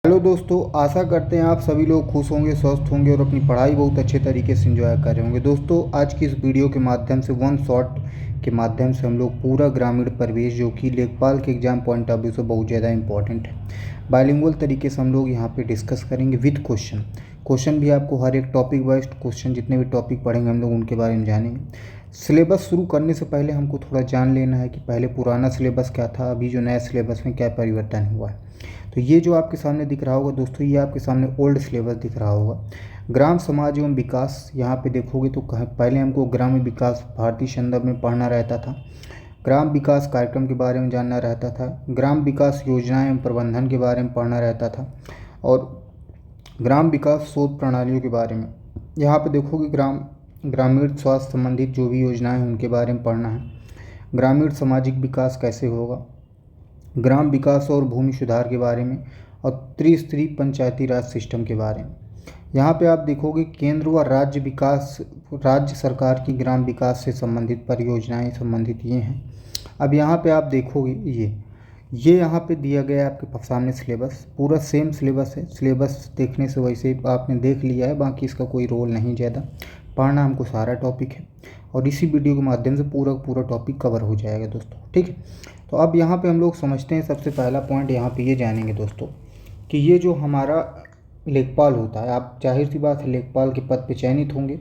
Hello दोस्तों, आशा करते हैं आप सभी लोग खुश होंगे, स्वस्थ होंगे और अपनी पढ़ाई बहुत अच्छे तरीके से एंजॉय कर रहे होंगे। दोस्तों, आज की इस वीडियो के माध्यम से वन शॉट के माध्यम से हम लोग पूरा ग्रामीण परिवेश, जो कि लेखपाल के एग्जाम पॉइंट ऑफ व्यू से बहुत ज़्यादा इंपॉर्टेंट है, बाइलिंगुअल तरीके से हम लोग यहाँ पे डिस्कस करेंगे विद क्वेश्चन भी आपको हर एक टॉपिक वाइज क्वेश्चन, जितने भी टॉपिक पढ़ेंगे हम लोग उनके बारे में जानेंगे। सिलेबस शुरू करने से पहले हमको थोड़ा जान लेना है कि पहले पुराना सिलेबस क्या था, अभी जो नया सिलेबस में क्या परिवर्तन हुआ है। तो ये जो आपके सामने दिख रहा होगा दोस्तों, ये आपके सामने ओल्ड सिलेबस दिख रहा होगा। ग्राम समाज एवं विकास, यहाँ पे देखोगे तो पहले हमको ग्रामीण विकास भारतीय संदर्भ में पढ़ना रहता था, ग्राम विकास कार्यक्रम के बारे में जानना रहता था, ग्राम विकास योजनाएं एवं प्रबंधन के बारे में पढ़ना रहता था, और ग्राम विकास शोध प्रणालियों के बारे में। यहाँ पे देखोगे ग्रामीण स्वास्थ्य संबंधित जो भी योजनाएं हैं उनके बारे में पढ़ना है, ग्रामीण सामाजिक विकास कैसे होगा, ग्राम विकास और भूमि सुधार के बारे में, और त्रिस्तरीय पंचायती राज सिस्टम के बारे में। यहाँ पे आप देखोगे केंद्र व राज्य सरकार की ग्राम विकास से संबंधित परियोजनाएं संबंधित ये हैं। अब यहाँ पे आप देखोगे ये यहाँ पे दिया गया है आपके सामने सिलेबस, पूरा सेम सिलेबस है। सिलेबस देखने से वैसे आपने देख लिया है, बाकी इसका कोई रोल नहीं ज़्यादा, पढ़ना हमको सारा टॉपिक है और इसी वीडियो के माध्यम से पूरा टॉपिक कवर हो जाएगा दोस्तों, ठीक है। तो अब यहाँ पे हम लोग समझते हैं, सबसे पहला पॉइंट यहाँ पे ये जानेंगे दोस्तों कि ये जो हमारा लेखपाल होता है, आप जाहिर सी बात है लेखपाल के पद पे चयनित होंगे,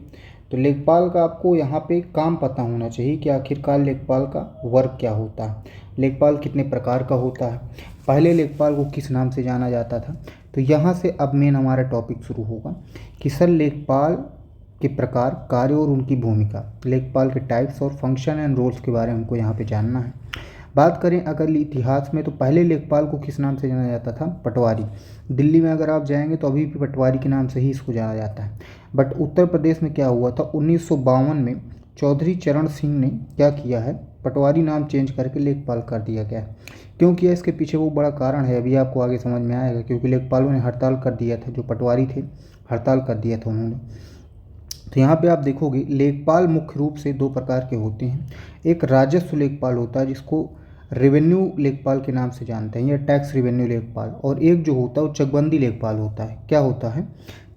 तो लेखपाल का आपको यहाँ पे काम पता होना चाहिए कि आखिरकार लेखपाल का वर्क क्या होता है, लेखपाल कितने प्रकार का होता है, पहले लेखपाल को किस नाम से जाना जाता था। तो यहाँ से अब मेन हमारा टॉपिक शुरू होगा कि सर लेखपाल के प्रकार, कार्य और उनकी भूमिका, लेखपाल के टाइप्स और फंक्शन एंड रोल्स के बारे में हमको यहाँ पे जानना है। बात करें अगर इतिहास में, तो पहले लेखपाल को किस नाम से जाना जाता था? पटवारी। दिल्ली में अगर आप जाएंगे तो अभी भी पटवारी के नाम से ही इसको जाना जाता है। बट उत्तर प्रदेश में क्या हुआ था, 1952 में चौधरी चरण सिंह ने क्या किया है, पटवारी नाम चेंज करके लेखपाल कर दिया गया है। क्यों किया, इसके पीछे वो बड़ा कारण है, अभी आपको आगे समझ में आएगा। क्योंकि लेखपालों ने हड़ताल कर दिया था, जो पटवारी थे हड़ताल कर दिया था उन्होंने। तो यहाँ पे आप देखोगे लेखपाल मुख्य रूप से दो प्रकार के होते हैं। एक राजस्व लेखपाल होता है जिसको रेवेन्यू लेखपाल के नाम से जानते हैं, या टैक्स रेवेन्यू लेखपाल, और एक जो होता है वो चकबंदी लेखपाल होता है। क्या होता है?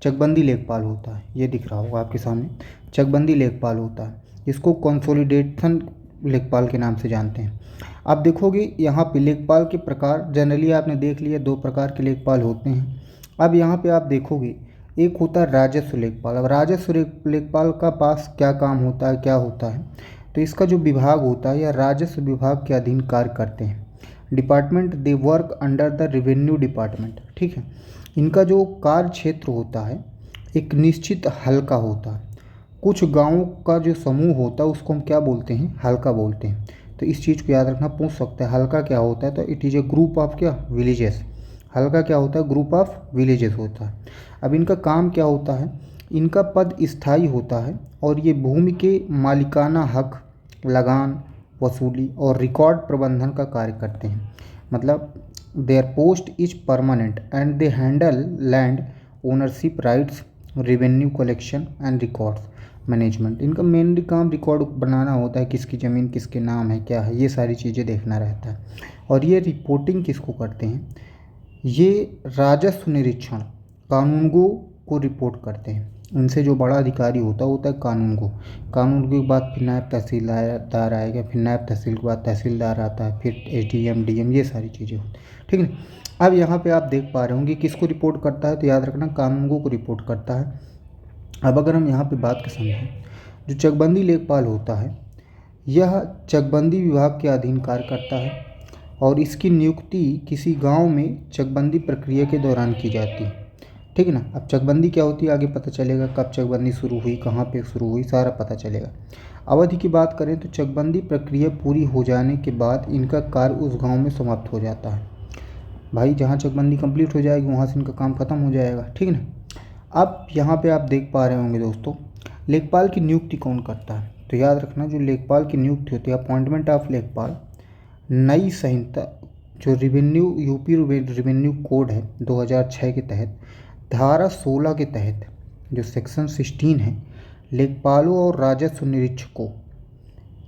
चकबंदी लेखपाल होता है, ये दिख रहा होगा आपके सामने, चकबंदी लेखपाल होता है। इसको कंसोलिडेशन लेखपाल के नाम से जानते हैं। आप देखोगे यहाँ पे लेखपाल के प्रकार जनरली आपने देख लिया, दो प्रकार के लेखपाल होते हैं। अब यहाँ पे आप देखोगे एक होता है राजस्व लेखपाल। अब राजस्व लेखपाल का पास क्या काम होता है, क्या होता है, तो इसका जो विभाग होता है या राजस्व विभाग के अधीन कार्य करते हैं। Department they work under the revenue department, ठीक है। इनका जो कार्य क्षेत्र होता है एक निश्चित हल्का होता है। कुछ गाँवों का जो समूह होता है उसको हम क्या बोलते हैं? हल्का बोलते हैं। तो इस चीज़ को याद रखना, पूछ सकते हैं हल्का क्या होता है, तो it is a group of क्या, विलेजेस। हल्का क्या होता है? ग्रुप ऑफ विलेजेस होता है। अब इनका काम क्या होता है? इनका पद स्थायी होता है और ये भूमि के मालिकाना हक, लगान वसूली और रिकॉर्ड प्रबंधन का कार्य करते हैं। मतलब there post is permanent and they handle land ownership rights, revenue collection and records management. इनका मेनली काम रिकॉर्ड बनाना होता है, किसकी ज़मीन किसके नाम है, क्या है, ये सारी चीज़ें देखना रहता है। और ये रिपोर्टिंग किसको करते हैं? ये राजस्व निरीक्षण कानूनगो को रिपोर्ट करते हैं। इनसे जो बड़ा अधिकारी होता है कानूनगो। कानूनगो के बाद फिर नायब तहसीलदार आएगा, फिर नायब तहसील के बाद तहसीलदार आता है, फिर एसडीएम, डीएम, ये सारी चीज़ें होती हैं, ठीक है। अब यहाँ पे आप देख पा रहे होंगे किसको रिपोर्ट करता है, तो याद रखना कानूनगो को रिपोर्ट करता है। अब अगर हम यहाँ पे बात कर समझें, जो चकबंदी लेखपाल होता है यह चकबंदी विभाग के अधीन कार्य करता है और इसकी नियुक्ति किसी गांव में चकबंदी प्रक्रिया के दौरान की जाती है, ठीक है ना। अब चकबंदी क्या होती है आगे पता चलेगा, कब चकबंदी शुरू हुई, कहाँ पे शुरू हुई, सारा पता चलेगा। अवधि की बात करें तो चकबंदी प्रक्रिया पूरी हो जाने के बाद इनका कार्य उस गांव में समाप्त हो जाता है। भाई जहाँ चकबंदी कंप्लीट हो जाएगी वहाँ से इनका काम खत्म हो जाएगा, ठीक है ना। अब यहाँ पे आप देख पा रहे होंगे दोस्तों, लेखपाल की नियुक्ति कौन करता है? तो याद रखना जो लेखपाल की नियुक्ति होती है, अपॉइंटमेंट ऑफ लेखपाल, नई संहिता जो यूपी रेवेन्यू कोड है 2006 के तहत, धारा 16 के तहत जो सेक्शन 16 है, लेखपालों और राजस्व निरीक्षकों,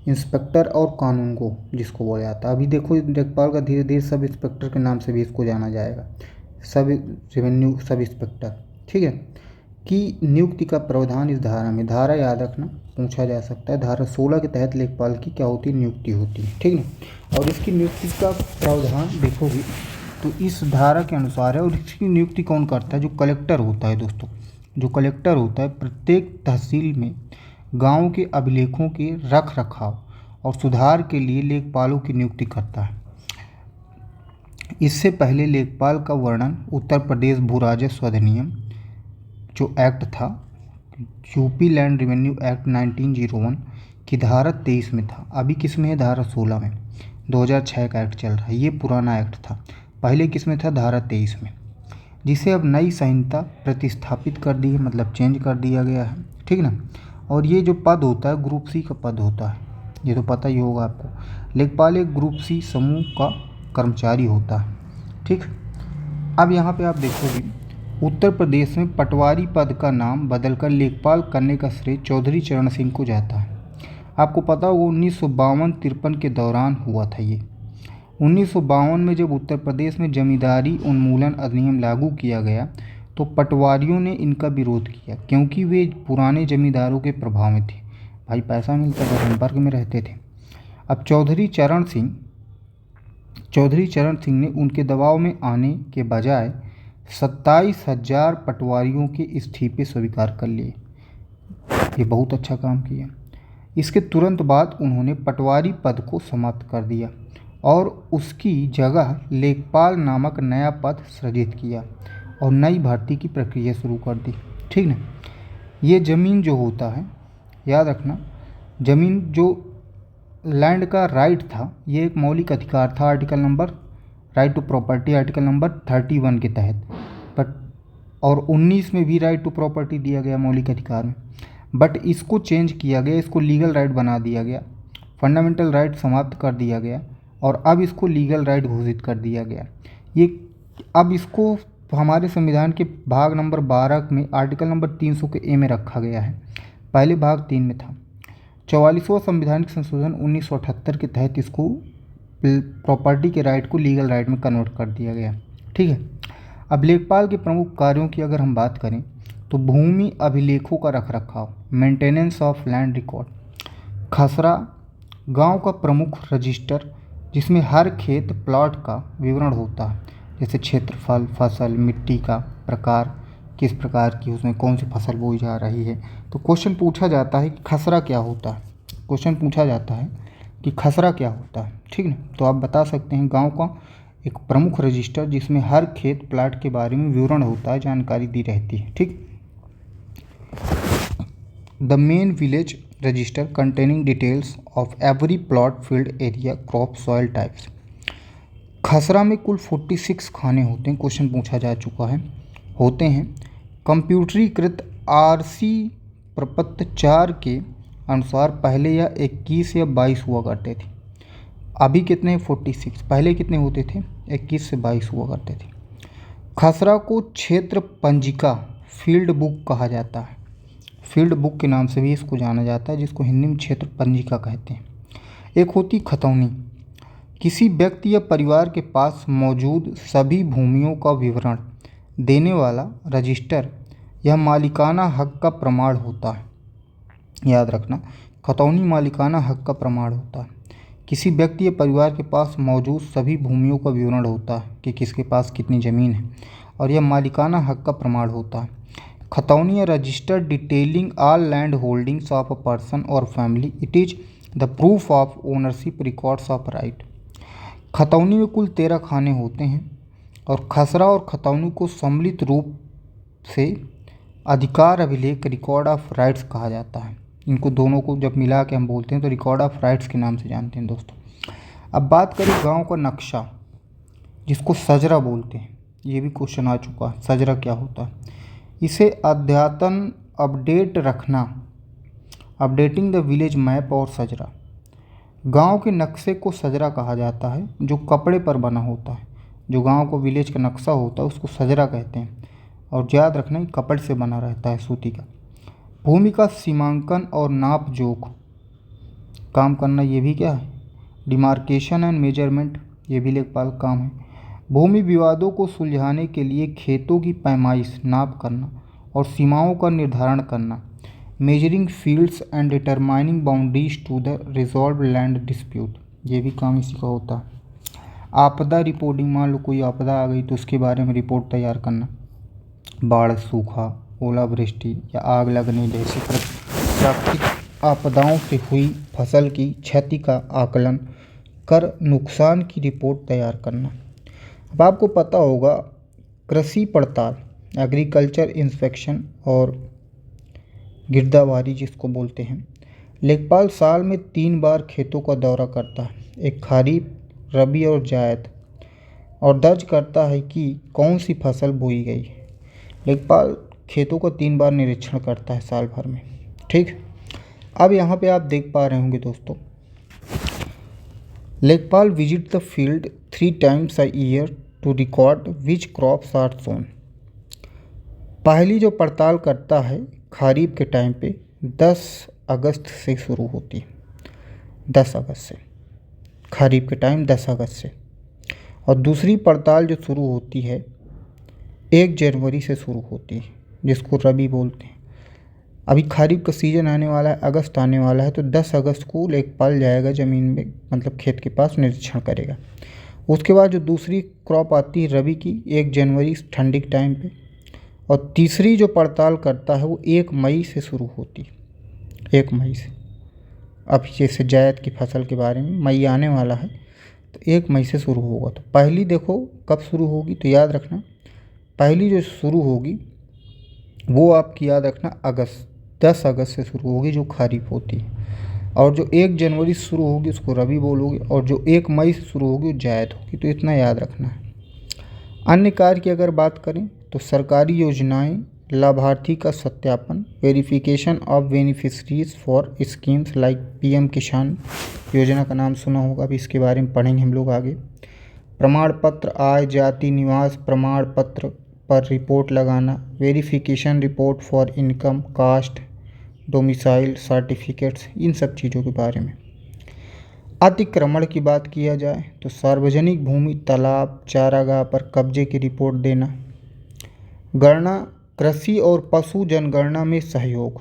इंस्पेक्टर और कानूनगो जिसको बोला जाता है। अभी देखो लेखपाल का धीरे धीरे सब इंस्पेक्टर के नाम से भी इसको जाना जाएगा। सब रेवेन्यू सब इंस्पेक्टर, ठीक है, की नियुक्ति का प्रावधान इस धारा में, धारा याद रखना, पूछा जा सकता है। धारा 16 के तहत लेखपाल की क्या होती है, नियुक्ति होती है, ठीक ना। और इसकी नियुक्ति का प्रावधान देखोगे तो इस धारा के अनुसार है। और इसकी नियुक्ति कौन करता है, जो कलेक्टर होता है दोस्तों। जो कलेक्टर होता है प्रत्येक तहसील में गाँव के अभिलेखों के रख रखाव और सुधार के लिए लेखपालों की नियुक्ति करता है। इससे पहले लेखपाल का वर्णन उत्तर प्रदेश भू राजस्व अधिनियम जो एक्ट था, यूपी लैंड रेवेन्यू एक्ट 1901 की धारा 23 में था। अभी किस में है, धारा 16 में। 2006 का एक्ट चल रहा है, ये पुराना एक्ट था। पहले किस में था, धारा 23 में, जिसे अब नई संहिता प्रतिस्थापित कर दी है, मतलब चेंज कर दिया गया है, ठीक ना। और ये जो पद होता है ग्रुप सी का पद होता है, ये तो पता ही होगा आपको। लेखपाल एक ग्रुप सी समूह का कर्मचारी होता है, ठीक। अब यहाँ पे आप देखोगे उत्तर प्रदेश में पटवारी पद का नाम बदलकर लेखपाल करने का श्रेय चौधरी चरण सिंह को जाता है। आपको पता होगा 1952-53 के दौरान हुआ था ये। 1952 में जब उत्तर प्रदेश में जमींदारी उन्मूलन अधिनियम लागू किया गया तो पटवारियों ने इनका विरोध किया, क्योंकि वे पुराने जमींदारों के प्रभाव में थे। भाई पैसा मिलता था, संपर्क में रहते थे। अब चौधरी चरण सिंह ने उनके दबाव में आने के बजाय 27,000 पटवारियों के इस्तीफे स्वीकार कर लिए। ये बहुत अच्छा काम किया। इसके तुरंत बाद उन्होंने पटवारी पद को समाप्त कर दिया और उसकी जगह लेखपाल नामक नया पद सृजित किया और नई भर्ती की प्रक्रिया शुरू कर दी, ठीक ना। ये ज़मीन जो होता है, याद रखना, ज़मीन जो लैंड का राइट था, ये एक मौलिक अधिकार था article number right to property article number 31 के तहत। बट और 19 में भी राइट टू प्रॉपर्टी दिया गया मौलिक अधिकार में, बट इसको चेंज किया गया, इसको लीगल राइट बना दिया गया। फंडामेंटल राइट समाप्त कर दिया गया और अब इसको लीगल राइट घोषित कर दिया गया। ये अब इसको हमारे संविधान के भाग नंबर 12 में आर्टिकल नंबर 300 के ए में रखा गया है, पहले भाग 3 में था। 44वां संविधानिक संशोधन 1978 के तहत इसको प्रॉपर्टी के राइट को लीगल राइट में कन्वर्ट कर दिया गया, ठीक है। अब लेखपाल के प्रमुख कार्यों की अगर हम बात करें तो भूमि अभिलेखों का रखरखाव, मेंटेनेंस ऑफ लैंड रिकॉर्ड। खसरा गांव का प्रमुख रजिस्टर जिसमें हर खेत प्लॉट का विवरण होता है, जैसे क्षेत्रफल, फसल, मिट्टी का प्रकार, किस प्रकार की उसमें कौन सी फसल बोई जा रही है। तो क्वेश्चन पूछा जाता है कि खसरा क्या होता है, क्वेश्चन पूछा जाता है कि खसरा क्या होता है, ठीक ना। तो आप बता सकते हैं गांव का एक प्रमुख रजिस्टर जिसमें हर खेत प्लाट के बारे में विवरण होता है, जानकारी दी रहती है, ठीक। The main village register containing details of every plot, field area, crop, soil types. खसरा में कुल 46 खाने होते हैं, क्वेश्चन पूछा जा चुका है, होते हैं। कंप्यूटरीकृत आरसी प्रपत्र 4 के अनुसार पहले या 21 या 22 हुआ करते थे। अभी कितने, 46। पहले कितने होते थे, 21 से 22 हुआ करते थे। खसरा को क्षेत्र पंजिका, फील्ड बुक कहा जाता है। फील्ड बुक के नाम से भी इसको जाना जाता है, जिसको हिंदी में क्षेत्र पंजिका कहते हैं। एक होती खतौनी, किसी व्यक्ति या परिवार के पास मौजूद सभी भूमियों का विवरण देने वाला रजिस्टर। यह मालिकाना हक का प्रमाण होता है, याद रखना, खतौनी मालिकाना हक का प्रमाण होता है। किसी व्यक्ति या परिवार के पास मौजूद सभी भूमियों का विवरण होता है कि किसके पास कितनी ज़मीन है, और यह मालिकाना हक का प्रमाण होता है। खतौनी या register detailing all land holdings of a person और family. It is the proof of ownership, records of right. Khatauni में कुल 13 खाने होते हैं और खसरा और खतौनी को सम्मिलित रूप से अधिकार अभिलेख, रिकॉर्ड ऑफ राइट्स कहा जाता है। इनको दोनों को जब मिला के हम बोलते हैं तो रिकॉर्ड ऑफ राइट्स के नाम से जानते हैं दोस्तों। अब बात करें गांव का नक्शा, जिसको सजरा बोलते हैं, ये भी क्वेश्चन आ चुका है, सजरा क्या होता है। इसे अद्यतन, अपडेट रखना, अपडेटिंग द विलेज मैप और सजरा। गांव के नक्शे को सजरा कहा जाता है, जो कपड़े पर बना होता है। जो गांव को विलेज का नक्शा होता है उसको सजरा कहते हैं, और याद रखना कि कपड़े से बना रहता है, सूती का। भूमि का सीमांकन और नाप जोख काम करना, ये भी क्या है, डिमार्केशन एंड मेजरमेंट, ये भी लेखपाल काम है। भूमि विवादों को सुलझाने के लिए खेतों की पैमाइश नाप करना और सीमाओं का निर्धारण करना, measuring fields and determining boundaries to the resolve land dispute, ये भी काम इसी का होता है। आपदा रिपोर्टिंग, मान लो कोई आपदा आ गई तो उसके बारे में रिपोर्ट तैयार करना। बाढ़, सूखा, ओलावृष्टि या आग लगने जैसी प्राकृतिक आपदाओं से हुई फसल की क्षति का आकलन कर नुकसान की रिपोर्ट तैयार करना। अब आपको पता होगा कृषि पड़ताल, एग्रीकल्चर इंस्पेक्शन और गिरदावरी जिसको बोलते हैं। लेखपाल साल में 3 बार खेतों का दौरा करता है, एक खरीफ, रबी और जायद, और दर्ज करता है कि कौन सी फसल बोई गई। लेखपाल खेतों का 3 बार निरीक्षण करता है साल भर में। ठीक, अब यहाँ पे आप देख पा रहे होंगे दोस्तों, lekhpal visit the field 3 times a year to record which crops are sown. पहली जो पड़ताल करता है खरीफ के टाइम पे 10 अगस्त से शुरू होती है, 10 अगस्त से, खरीफ के टाइम 10 अगस्त से। और दूसरी पड़ताल जो शुरू होती है 1 जनवरी से शुरू होती है, जिसको रबी बोलते हैं। अभी खरीफ का सीज़न आने वाला है, अगस्त आने वाला है, तो 10 अगस्त को लेखपाल जाएगा ज़मीन में, मतलब खेत के पास निरीक्षण करेगा। उसके बाद जो दूसरी क्रॉप आती है रबी की 1 जनवरी ठंडी के टाइम पे, और तीसरी जो पड़ताल करता है वो 1 मई से शुरू होती है, 1 मई से। अब जैसे जायद की फसल के बारे में मई आने वाला है तो 1 मई से शुरू होगा। तो पहली देखो कब शुरू होगी, तो याद रखना पहली जो शुरू होगी वो आपकी याद रखना अगस्त, 10 अगस्त से शुरू होगी जो खरीफ होती है, और जो 1 जनवरी से शुरू होगी उसको रबी बोलोगे, और जो 1 मई से शुरू होगी वो जायद होगी। तो इतना याद रखना है। अन्य कार्य की अगर बात करें तो सरकारी योजनाएं, लाभार्थी का सत्यापन, verification of beneficiaries for schemes like PM किसान योजना का नाम सुना होगा, अभी इसके बारे में पढ़ेंगे हम लोग आगे। प्रमाण पत्र, आय, जाति, निवास प्रमाण पत्र पर रिपोर्ट लगाना, verification report for income, caste, domicile certificates, इन सब चीज़ों के बारे में। अतिक्रमण की बात किया जाए तो सार्वजनिक भूमि, तालाब, चारागाह पर कब्जे की रिपोर्ट देना। गणना, कृषि और पशु जनगणना में सहयोग,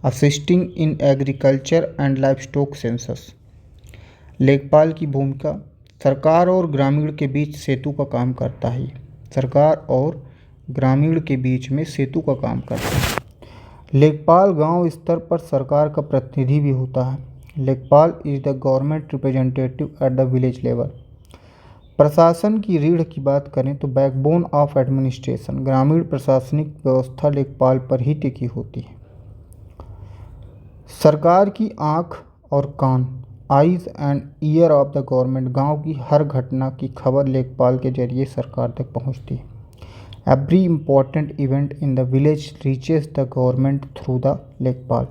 assisting in agriculture and livestock census. लेखपाल की भूमिका, सरकार और ग्रामीण के बीच सेतु का काम करता है। सरकार और ग्रामीण के बीच में सेतु का काम करता है। लेखपाल गांव स्तर पर सरकार का प्रतिनिधि भी होता है। लेखपाल is the government representative at the village level. प्रशासन की रीढ़ की बात करें तो बैकबोन ऑफ एडमिनिस्ट्रेशन, ग्रामीण प्रशासनिक व्यवस्था लेखपाल पर ही टिकी होती है। सरकार की आँख और कान, eyes and ear of the government, गांव की हर घटना की खबर लेखपाल के जरिए सरकार तक पहुंचती है। Every important event in the village reaches the government through the लेखपाल।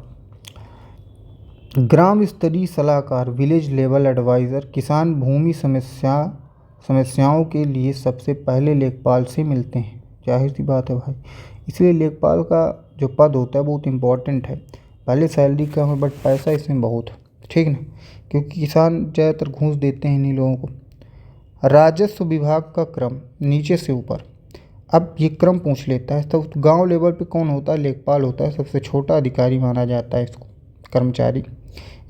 ग्राम स्तरीय सलाहकार, विलेज लेवल एडवाइज़र, किसान भूमि समस्याओं के लिए सबसे पहले लेखपाल से मिलते हैं। जाहिर सी बात है भाई, इसलिए लेखपाल का जो पद होता है बहुत इम्पोर्टेंट है। पहले सैलरी कम है बट पैसा इसमें बहुत है, ठीक ना, क्योंकि किसान ज़्यादातर घूस देते हैं इन्हीं लोगों को। राजस्व विभाग का क्रम नीचे से ऊपर, अब ये क्रम पूछ लेता है तो गांव लेवल पे कौन होता है, लेखपाल होता है, सबसे छोटा अधिकारी माना जाता है इसको, कर्मचारी।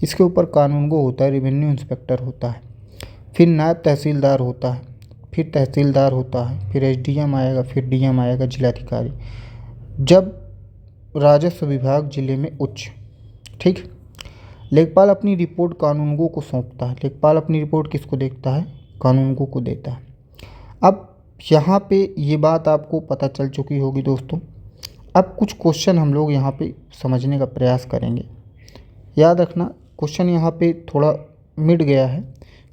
इसके ऊपर कानूनगो होता है, रेवेन्यू इंस्पेक्टर होता है, फिर नायब तहसीलदार होता है, फिर तहसीलदार होता है, फिर एसडीएम आएगा, फिर डीएम आएगा, जिलाधिकारी, जब राजस्व विभाग जिले में उच्च। ठीक, लेखपाल अपनी रिपोर्ट कानूनगो को सौंपता है। लेखपाल अपनी रिपोर्ट किसको देखता है, कानूनगो को देता है। अब यहाँ पे ये बात आपको पता चल चुकी होगी दोस्तों। अब कुछ क्वेश्चन हम लोग यहाँ पे समझने का प्रयास करेंगे। याद रखना क्वेश्चन यहाँ पे थोड़ा मिट गया है।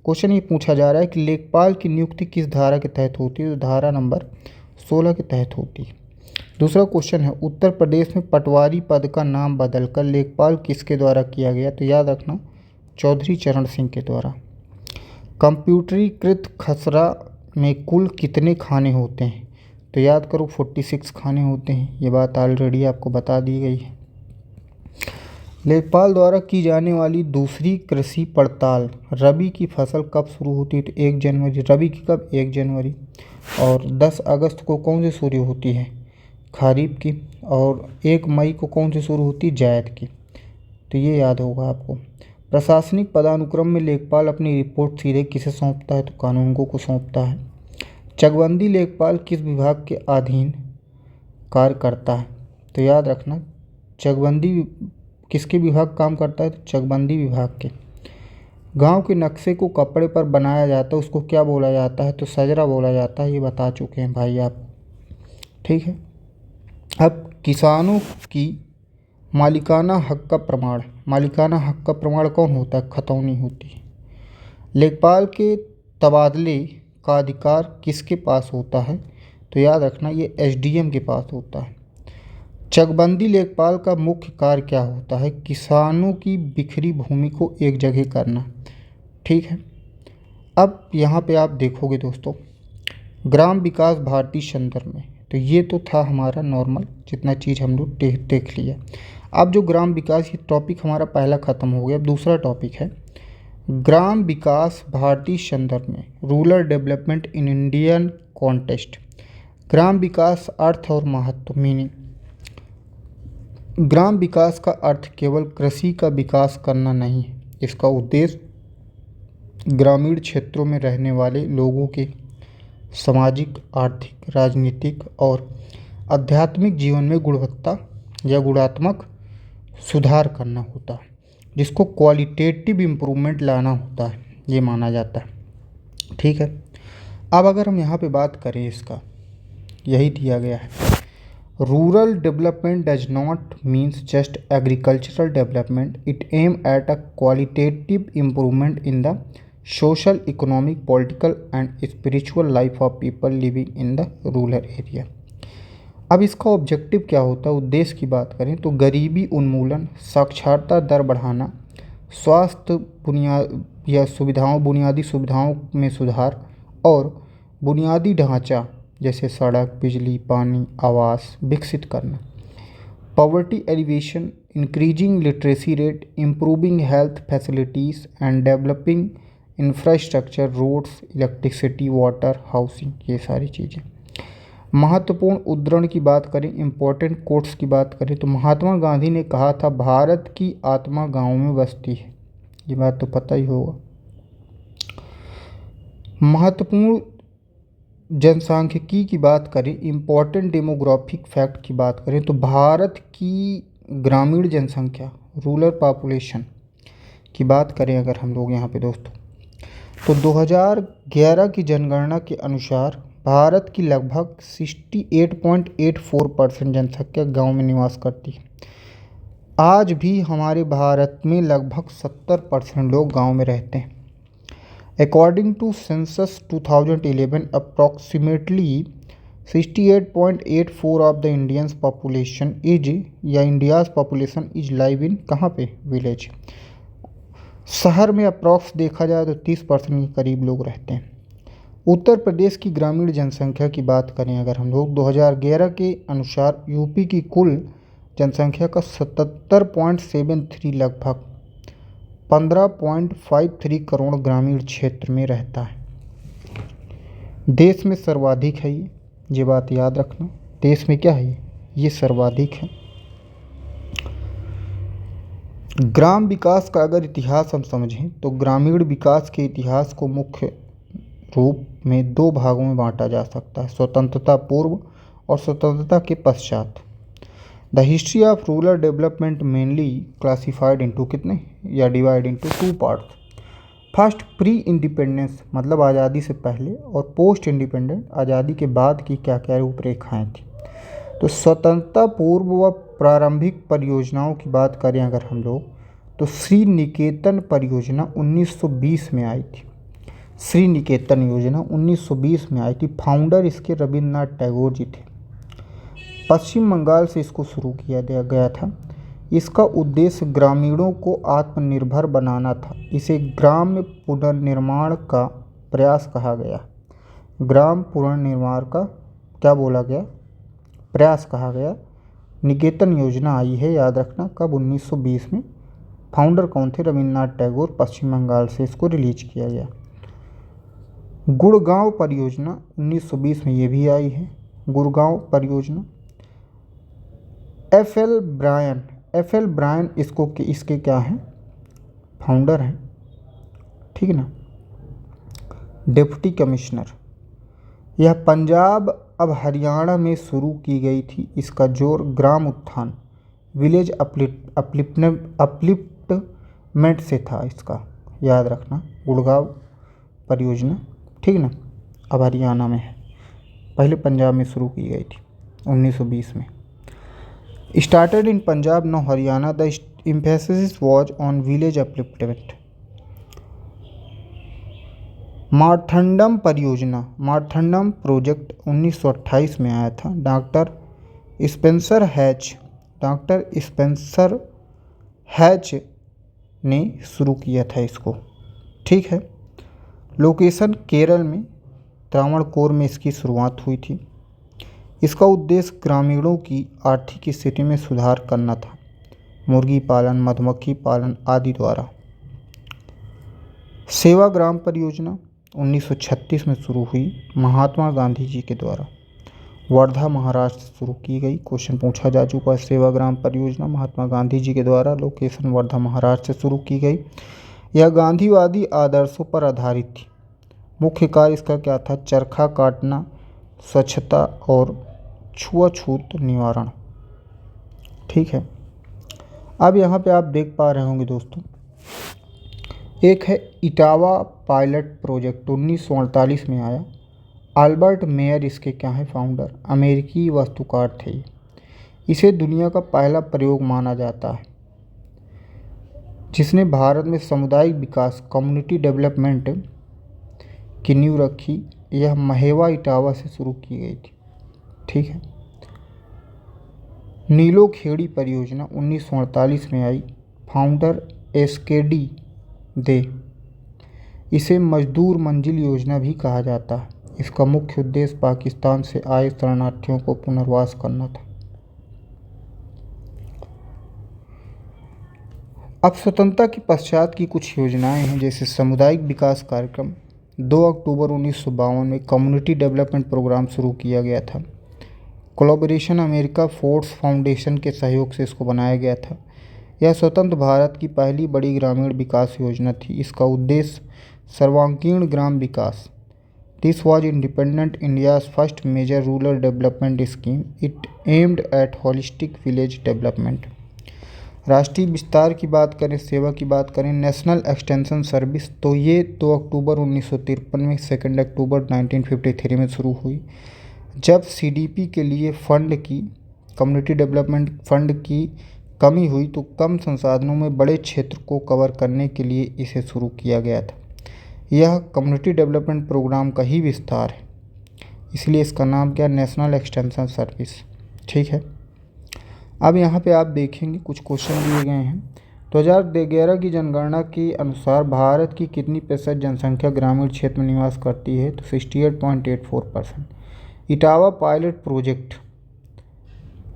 क्वेश्चन ये पूछा जा रहा है कि लेखपाल की नियुक्ति किस धारा के तहत होती है, तो धारा नंबर 16 के तहत होती है। दूसरा क्वेश्चन है उत्तर प्रदेश में पटवारी पद का नाम बदलकर लेखपाल किसके द्वारा किया गया, तो याद रखना चौधरी चरण सिंह के द्वारा। कंप्यूटरीकृत खसरा में कुल कितने खाने होते हैं, तो याद करो 46 खाने होते हैं। ये बात ऑलरेडी आपको बता दी गई है। लेखपाल द्वारा की जाने वाली दूसरी कृषि पड़ताल रबी की फसल कब शुरू होती है? तो 1 जनवरी। रबी की कब? 1 जनवरी। और 10 अगस्त को कौन सी शुरू होती है? खरीफ की। और 1 मई को कौन सी शुरू होती है? जायद की। तो ये याद होगा आपको। प्रशासनिक पदानुक्रम में लेखपाल अपनी रिपोर्ट सीधे किसे सौंपता है? तो कानूनगो को सौंपता है। चकबंदी लेखपाल किस विभाग के अधीन कार्य करता है? तो याद रखना, चकबंदी किसके विभाग काम करता है? तो चकबंदी विभाग के। गांव के नक्शे को कपड़े पर बनाया जाता है, उसको क्या बोला जाता है? तो सजरा बोला जाता है। ये बता चुके हैं भाई आप, ठीक है। अब किसानों की मालिकाना हक का प्रमाण। मालिकाना हक का प्रमाण कौन होता है? खतौनी होती है। लेखपाल के तबादले का अधिकार किसके पास होता है? तो याद रखना, ये एसडीएम के पास होता है। चकबंदी लेखपाल का मुख्य कार्य क्या होता है? किसानों की बिखरी भूमि को एक जगह करना, ठीक है। अब यहाँ पे आप देखोगे दोस्तों, ग्राम विकास भारतीय संदर्भ में, तो ये तो था हमारा नॉर्मल जितना चीज़ हम लोग देख लिया। अब जो ग्राम विकास, ये टॉपिक हमारा पहला ख़त्म हो गया। अब दूसरा टॉपिक है ग्राम विकास भारतीय संदर्भ में, rural development in Indian context. ग्राम विकास अर्थ और महत्व। मीनिंग, ग्राम विकास का अर्थ केवल कृषि का विकास करना नहीं है। इसका उद्देश्य ग्रामीण क्षेत्रों में रहने वाले लोगों के सामाजिक, आर्थिक, राजनीतिक और आध्यात्मिक जीवन में गुणवत्ता या गुणात्मक सुधार करना होता है, जिसको क्वालिटेटिव इम्प्रूवमेंट लाना होता है, ये माना जाता है, ठीक है। अब अगर हम यहाँ पे बात करें इसका, यही दिया गया है, rural development does not means just agricultural development, it aim at a qualitative improvement in the social, economic, political and spiritual life of people living in the rural area. अब इसका ऑब्जेक्टिव क्या होता है? उद्देश्य की बात करें तो गरीबी उन्मूलन, साक्षरता दर बढ़ाना, स्वास्थ्य बुनियादी सुविधाओं में सुधार और बुनियादी ढांचा जैसे सड़क, बिजली, पानी, आवास विकसित करना। Poverty alleviation, increasing literacy rate, improving health facilities and developing infrastructure, roads, electricity, water, housing, ये सारी चीज़ें। महत्वपूर्ण उद्धरण की बात करें, इम्पोर्टेंट कोट्स की बात करें तो महात्मा गांधी ने कहा था, भारत की आत्मा गाँव में बसती है। ये बात तो पता ही होगा। महत्वपूर्ण जनसांख्यिकी की बात करें, इम्पोर्टेंट डेमोग्राफिक फैक्ट की बात करें तो भारत की ग्रामीण जनसंख्या, रूरल पॉपुलेशन की बात करें अगर हम लोग यहाँ पे दोस्तों, तो 2011 की जनगणना के अनुसार भारत की लगभग 68.84% जनसंख्या गांव में निवास करती है। आज भी हमारे भारत में लगभग 70% लोग गांव में रहते हैं। According to census 2011, approximately 68.84 of the Indians population is, या India's population is live in, कहाँ पे? विलेज। शहर में अप्रॉक्स देखा जाए तो 30% के करीब लोग रहते हैं। उत्तर प्रदेश की ग्रामीण जनसंख्या की बात करें अगर हम लोग, 2011 के अनुसार यूपी की कुल जनसंख्या का 77.73 लगभग 15.53 करोड़ ग्रामीण क्षेत्र में रहता है। देश में सर्वाधिक है ये बात याद रखना, देश में क्या है ये सर्वाधिक है। ग्राम विकास का अगर इतिहास हम समझें तो ग्रामीण विकास के इतिहास को मुख्य रूप में 2 भागों में बांटा जा सकता है, स्वतंत्रता पूर्व और स्वतंत्रता के पश्चात। The history of rural development mainly classified into कितने, या divide into 2 parts. First, pre independence मतलब आज़ादी से पहले, और पोस्ट इंडिपेंडेंट आज़ादी के बाद की क्या क्या रूपरेखाएँ थी। तो स्वतंत्रता पूर्व व प्रारंभिक परियोजनाओं की बात करें अगर हम लोग, तो श्री निकेतन परियोजना 1920 में आई थी। श्री निकेतन योजना 1920 में आई थी। फाउंडर इसके रविन्द्रनाथ टैगोर जी थे। पश्चिम बंगाल से इसको शुरू किया गया था। इसका उद्देश्य ग्रामीणों को आत्मनिर्भर बनाना था। इसे ग्राम पुनर्निर्माण का प्रयास कहा गया। ग्राम पुनर्निर्माण का क्या बोला गया? प्रयास कहा गया। निकेतन योजना आई है, याद रखना, कब? 1920 में। फाउंडर कौन थे? रविन्द्रनाथ टैगोर। पश्चिम बंगाल से इसको रिलीज किया गया। गुड़गांव परियोजना 1920 में ये भी आई है, गुड़गांव परियोजना। एफ एल ब्रायन इसके क्या हैं? फाउंडर हैं, ठीक है ना, डिप्टी कमिश्नर। यह पंजाब अब हरियाणा में शुरू की गई थी। इसका जोर ग्राम उत्थान, विलेज अपलिफ्टमेंट से था इसका, याद रखना, गुड़गांव परियोजना, ठीक ना, अब हरियाणा में है, पहले पंजाब में शुरू की गई थी 1920 में। Started in Punjab no Haryana, the emphasis was on village upliftment. Marthandam परियोजना, मारथंडम प्रोजेक्ट 1928 में आया था। डॉक्टर स्पेंसर हैच ने शुरू किया था इसको, ठीक है। लोकेशन केरल में, त्रावणकोर में इसकी शुरुआत हुई थी। इसका उद्देश्य ग्रामीणों की आर्थिक स्थिति में सुधार करना था, मुर्गी पालन, मधुमक्खी पालन आदि द्वारा। सेवाग्राम परियोजना 1936 में शुरू हुई, महात्मा गांधी जी के द्वारा, वर्धा महाराष्ट्र से शुरू की गई। क्वेश्चन पूछा जा चुका है। सेवाग्राम परियोजना महात्मा गांधी जी के द्वारा, लोकेशन वर्धा महाराष्ट्र से शुरू की गई। यह गांधीवादी आदर्शों पर आधारित थी। मुख्य कार्य इसका क्या था? चरखा काटना, स्वच्छता और छुआछूत निवारण, ठीक है। अब यहाँ पे आप देख पा रहे होंगे दोस्तों, एक है इटावा पायलट प्रोजेक्ट, 1948 में आया। अल्बर्ट मेयर इसके क्या है? फाउंडर, अमेरिकी वास्तुकार थे। इसे दुनिया का पहला प्रयोग माना जाता है जिसने भारत में सामुदायिक विकास, कम्युनिटी डेवलपमेंट की नींव रखी। यह महेवा इटावा से शुरू की गई थी, ठीक है। नीलोखेड़ी परियोजना 1948 में आई। फाउंडर एसकेडी दे। इसे मजदूर मंजिल योजना भी कहा जाता है। इसका मुख्य उद्देश्य पाकिस्तान से आए शरणार्थियों को पुनर्वास करना था। अब स्वतंत्रता के पश्चात की कुछ योजनाएं हैं, जैसे सामुदायिक विकास कार्यक्रम 2 अक्टूबर 1952 में कम्युनिटी डेवलपमेंट प्रोग्राम शुरू किया गया था। कोलैबोरेशन अमेरिका फोर्स फाउंडेशन के सहयोग से इसको बनाया गया था। यह स्वतंत्र भारत की पहली बड़ी ग्रामीण विकास योजना थी। इसका उद्देश्य सर्वांगीण ग्राम विकास। This was independent India's first major rural development scheme. It aimed at holistic village development. राष्ट्रीय विस्तार की बात करें, सेवा की बात करें, नेशनल एक्सटेंशन सर्विस, तो ये 2 अक्टूबर 1953 में, 2 अक्टूबर 1953 में शुरू हुई। जब सीडीपी के लिए फंड की, कम्युनिटी डेवलपमेंट फंड की कमी हुई तो कम संसाधनों में बड़े क्षेत्र को कवर करने के लिए इसे शुरू किया गया था। यह कम्युनिटी डेवलपमेंट प्रोग्राम का ही विस्तार है, इसलिए इसका नाम क्या? नेशनल एक्सटेंशन सर्विस, ठीक है। अब यहाँ पे आप देखेंगे कुछ क्वेश्चन दिए गए हैं। 2011 की जनगणना के अनुसार भारत की कितनी प्रतिशत जनसंख्या ग्रामीण क्षेत्र में निवास करती है? तो 68.84%। इटावा पायलट प्रोजेक्ट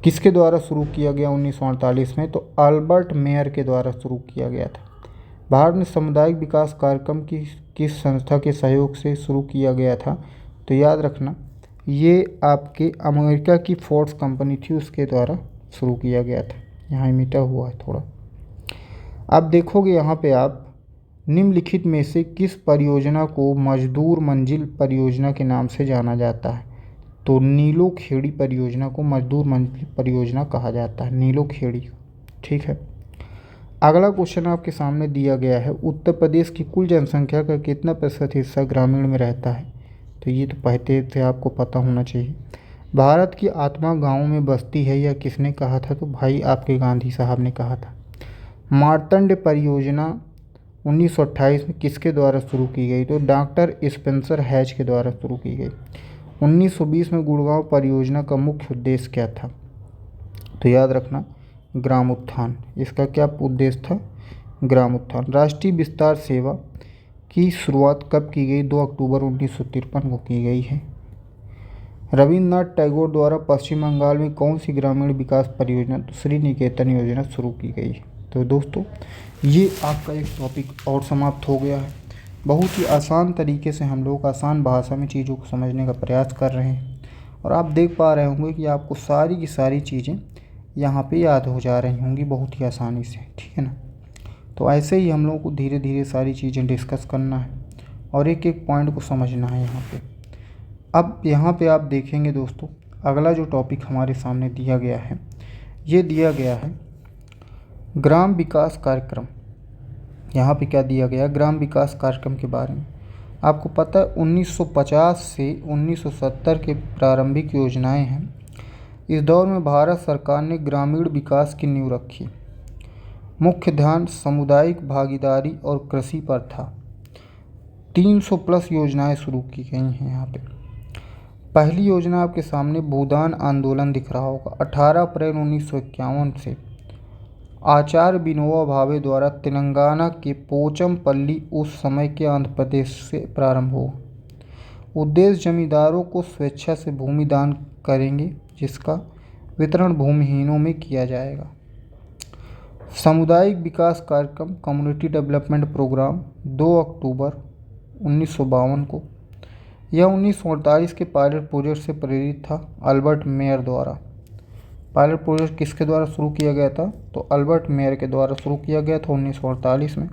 किसके द्वारा शुरू किया गया 1948 में? तो अल्बर्ट मेयर के द्वारा शुरू किया गया था। भारत में सामुदायिक विकास कार्यक्रम किस संस्था के सहयोग से शुरू किया गया था? तो याद रखना, ये आपके अमेरिका की फोर्स कंपनी थी, उसके द्वारा शुरू किया गया था। यहाँ मिटा हुआ है थोड़ा। अब देखोगे यहाँ पे आप, निम्नलिखित में से किस परियोजना को मजदूर मंजिल परियोजना के नाम से जाना जाता है? तो नीलोखेड़ी परियोजना को मजदूर मंजिल परियोजना कहा जाता है, नीलोखेड़ी, ठीक है। अगला क्वेश्चन आपके सामने दिया गया है, उत्तर प्रदेश की कुल जनसंख्या का कितना प्रतिशत हिस्सा ग्रामीण में रहता है? तो ये तो पहले से आपको पता होना चाहिए। भारत की आत्मा गाँव में बसती है, यह किसने कहा था? तो भाई आपके गांधी साहब ने कहा था। मार्तंड परियोजना 1928 में किसके द्वारा शुरू की गई? तो डॉक्टर स्पेंसर हैच के द्वारा शुरू की गई। 1920 में गुड़गांव परियोजना का मुख्य उद्देश्य क्या था? तो याद रखना, ग्राम उत्थान। इसका क्या उद्देश्य था? ग्राम उत्थान। राष्ट्रीय विस्तार सेवा की शुरुआत कब की गई? 2 अक्टूबर 1953 को की गई है। रविन्द्रनाथ टैगोर द्वारा पश्चिम बंगाल में कौन सी ग्रामीण विकास परियोजना श्री निकेतन योजना शुरू की गई है। तो दोस्तों ये आपका एक टॉपिक और समाप्त हो गया है। बहुत ही आसान तरीके से हम लोग आसान भाषा में चीज़ों को समझने का प्रयास कर रहे हैं और आप देख पा रहे होंगे कि आपको सारी की सारी चीज़ें यहाँ पे याद हो जा रही होंगी बहुत ही आसानी से, ठीक है ना। तो ऐसे ही हम लोगों को धीरे धीरे सारी चीज़ें डिस्कस करना है और एक एक पॉइंट को समझना है यहाँ पे। अब यहाँ पे आप देखेंगे दोस्तों, अगला जो टॉपिक हमारे सामने दिया गया है, ये दिया गया है ग्राम विकास कार्यक्रम। यहाँ पे क्या दिया गया, ग्राम विकास कार्यक्रम के बारे में। आपको पता है 1950 से 1970 के प्रारंभिक योजनाएं हैं। इस दौर में भारत सरकार ने ग्रामीण विकास की नींव रखी। मुख्य ध्यान सामुदायिक भागीदारी और कृषि पर था। 300 प्लस योजनाएं शुरू की गई हैं यहाँ पे। पहली योजना आपके सामने भूदान आंदोलन दिख रहा होगा। 18 अप्रैल 1951 से आचार्य विनोबा भावे द्वारा तेलंगाना के पोचमपल्ली, उस समय के आंध्र प्रदेश से प्रारंभ हुआ। उद्देश्य जमींदारों को स्वेच्छा से भूमि दान करेंगे, जिसका वितरण भूमिहीनों में किया जाएगा। सामुदायिक विकास कार्यक्रम कम्युनिटी डेवलपमेंट प्रोग्राम 2 अक्टूबर 1952 को। यह 1948 के पायलट प्रोजेक्ट से प्रेरित था, अल्बर्ट मेयर द्वारा। पायलट प्रोजेक्ट किसके द्वारा शुरू किया गया था, तो अल्बर्ट मेयर के द्वारा शुरू किया गया था 1948 में।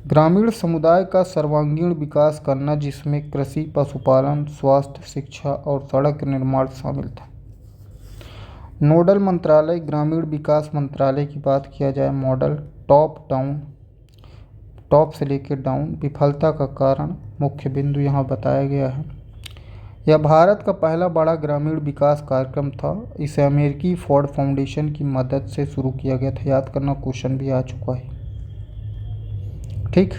ग्रामीण समुदाय का सर्वांगीण विकास करना, जिसमें कृषि, पशुपालन, स्वास्थ्य, शिक्षा और सड़क निर्माण शामिल था। नोडल मंत्रालय ग्रामीण विकास मंत्रालय की बात किया जाए, मॉडल टॉप डाउन, टॉप से लेकर डाउन। विफलता का कारण, मुख्य बिंदु यहाँ बताया गया है। यह भारत का पहला बड़ा ग्रामीण विकास कार्यक्रम था। इसे अमेरिकी फोर्ड फाउंडेशन की मदद से शुरू किया गया था। याद करना, क्वेश्चन भी आ चुका है, ठीक।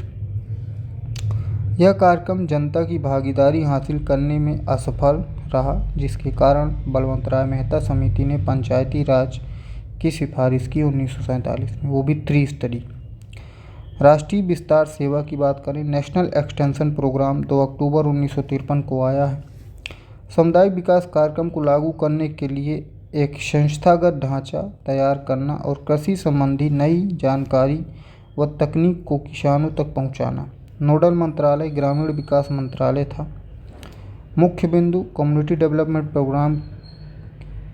यह कार्यक्रम जनता की भागीदारी हासिल करने में असफल रहा, जिसके कारण बलवंतराय मेहता समिति ने पंचायती राज की सिफारिश की 1947 में, वो भी त्रिस्तरीय। राष्ट्रीय विस्तार सेवा की बात करें, नेशनल एक्सटेंशन प्रोग्राम 2 अक्टूबर 1953 को आया है। सामुदायिक विकास कार्यक्रम को लागू करने के लिए एक संस्थागत ढांचा तैयार करना और कृषि संबंधी नई जानकारी व तकनीक को किसानों तक पहुंचाना। नोडल मंत्रालय ग्रामीण विकास मंत्रालय था। मुख्य बिंदु कम्युनिटी डेवलपमेंट प्रोग्राम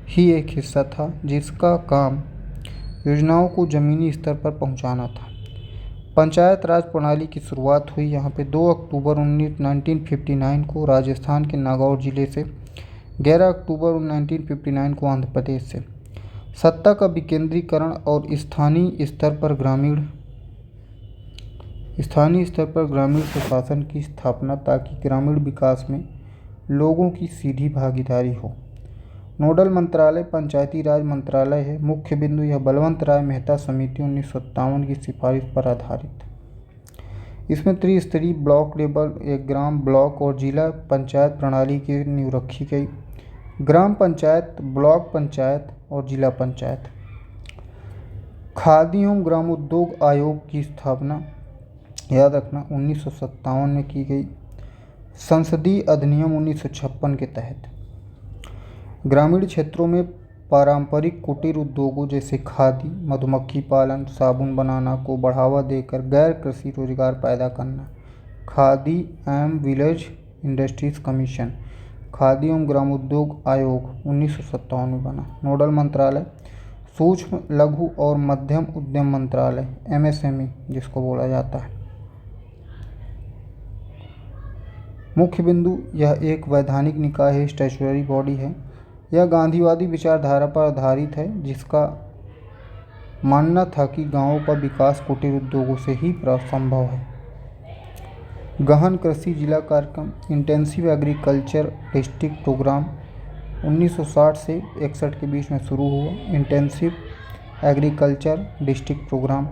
ही एक हिस्सा था, जिसका काम योजनाओं को ज़मीनी स्तर पर पहुंचाना था। पंचायत राज प्रणाली की शुरुआत हुई यहाँ पे 2 अक्टूबर 1959 को राजस्थान के नागौर जिले से, 11 अक्टूबर 1959 को आंध्र प्रदेश से। सत्ता का विकेंद्रीकरण और स्थानीय स्तर पर ग्रामीण प्रशासन की स्थापना, ताकि ग्रामीण विकास में लोगों की सीधी भागीदारी हो। नोडल मंत्रालय पंचायती राज मंत्रालय है। मुख्य बिंदु यह बलवंतराय मेहता समिति 1957 की सिफारिश पर आधारित। इसमें त्रिस्तरीय ब्लॉक लेवल, एक ग्राम, ब्लॉक और जिला पंचायत प्रणाली की नींव रखी गई। ग्राम पंचायत, ब्लॉक पंचायत और जिला पंचायत। खादी एवं ग्रामोद्योग आयोग की स्थापना, याद रखना, 1957 में की गई। संसदीय अधिनियम 1956 के तहत ग्रामीण क्षेत्रों में पारंपरिक कुटीर उद्योगों जैसे खादी, मधुमक्खी पालन, साबुन बनाना को बढ़ावा देकर गैर कृषि रोजगार पैदा करना। खादी एवं विलेज इंडस्ट्रीज कमीशन, खादी एवं ग्रामोद्योग आयोग 1957 में बना। नोडल मंत्रालय सूक्ष्म, लघु और मध्यम उद्यम मंत्रालय, MSME जिसको बोला जाता है। मुख्य बिंदु यह एक वैधानिक निकाय है, स्टैट्यूटरी बॉडी है। यह गांधीवादी विचारधारा पर आधारित है, जिसका मानना था कि गांवों का विकास कुटीर उद्योगों से ही संभव है। गहन कृषि जिला कार्यक्रम, इंटेंसिव एग्रीकल्चर डिस्ट्रिक्ट प्रोग्राम 1960 से 61 के बीच में शुरू हुआ। इंटेंसिव एग्रीकल्चर डिस्ट्रिक्ट प्रोग्राम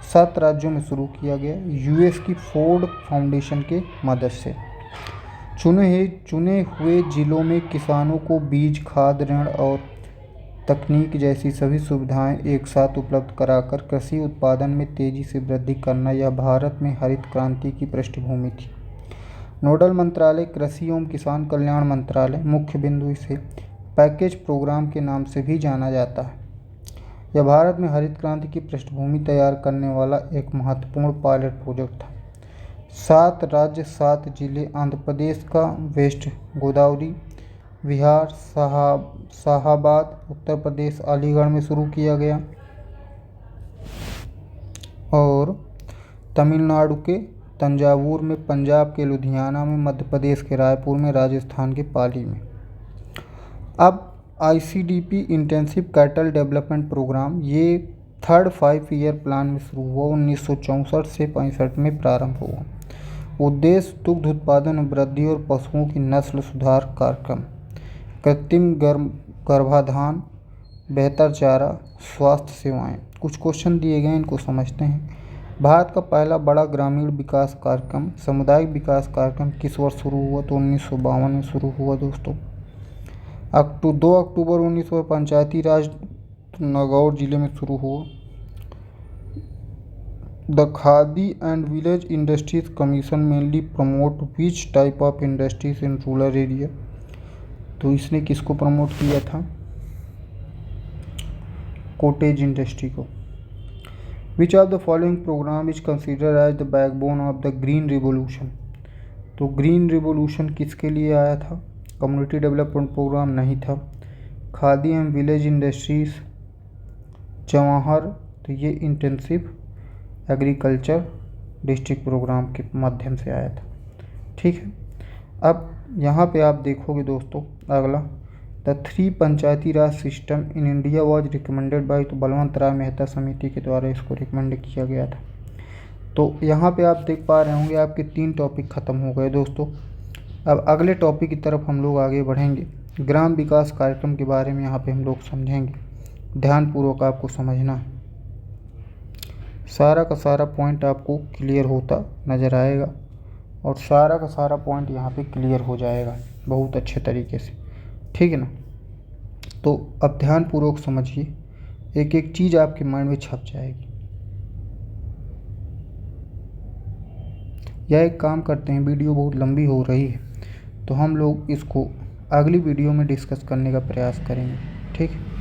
7 राज्यों में शुरू किया गया, US की फोर्ड फाउंडेशन के मदद से। चुने हुए जिलों में किसानों को बीज, खाद, ऋण और तकनीक जैसी सभी सुविधाएं एक साथ उपलब्ध कराकर कृषि उत्पादन में तेजी से वृद्धि करना, यह भारत में हरित क्रांति की पृष्ठभूमि थी। नोडल मंत्रालय कृषि एवं किसान कल्याण मंत्रालय मुख्य बिंदु इसे पैकेज प्रोग्राम के नाम से भी जाना जाता है। यह भारत में हरित क्रांति की पृष्ठभूमि तैयार करने वाला एक महत्वपूर्ण पायलट प्रोजेक्ट था। 7 राज्य 7 जिले आंध्र प्रदेश का वेस्ट गोदावरी, बिहार शाहाबाद, उत्तर प्रदेश अलीगढ़ में शुरू किया गया और तमिलनाडु के तंजावुर में, पंजाब के लुधियाना में, मध्य प्रदेश के रायपुर में, राजस्थान के पाली में। अब ICDP intensive cattle development programme ये 3rd 5 ईयर प्लान में शुरू हुआ, 1964 से 65 में प्रारंभ हुआ। उद्देश्य दुग्ध उत्पादन में वृद्धि और पशुओं की नस्ल सुधार कार्यक्रम, कृत्रिम गर्भाधान, बेहतर चारा, स्वास्थ्य सेवाएं। कुछ क्वेश्चन दिए गए, इनको समझते हैं। भारत का पहला बड़ा ग्रामीण विकास कार्यक्रम, सामुदायिक विकास कार्यक्रम किस वर्ष शुरू हुआ? तो 1952 में शुरू हुआ दोस्तों। 2 अक्टूबर 1900 पंचायती राज नागौर जिले में शुरू हुआ। The Khadi and village industries commission mainly promote which type of industries in rural area? तो इसने किसको प्रमोट किया था? कॉटेज इंडस्ट्री को। Which of the following programme is considered as the backbone of the green revolution? तो green revolution किसके लिए आया था? कम्युनिटी डेवलपमेंट प्रोग्राम नहीं था। Khadi and village industries Jawahar, तो ये इंटेंसिव एग्रीकल्चर डिस्ट्रिक्ट प्रोग्राम के माध्यम से आया था। ठीक है, अब यहाँ पे आप देखोगे दोस्तों अगला, the 3 Panchayati Raj system in India was recommended by, तो बलवंत राय मेहता समिति के द्वारा इसको रिकमेंड किया गया था। तो यहाँ पे आप देख पा रहे होंगे आपके 3 टॉपिक ख़त्म हो गए दोस्तों। अब अगले टॉपिक की तरफ हम लोग आगे बढ़ेंगे। ग्राम विकास कार्यक्रम के बारे में यहाँ पे हम लोग समझेंगे। ध्यानपूर्वक आपको समझना है, सारा का सारा पॉइंट आपको क्लियर होता नज़र आएगा और सारा का सारा पॉइंट यहाँ पे क्लियर हो जाएगा बहुत अच्छे तरीके से। ठीक है ना? तो अब ध्यानपूर्वक समझिए, एक एक चीज़ आपके माइंड में छप जाएगी। यह एक काम करते हैं, वीडियो बहुत लंबी हो रही है तो हम लोग इसको अगली वीडियो में डिस्कस करने का प्रयास करेंगे। ठीक है।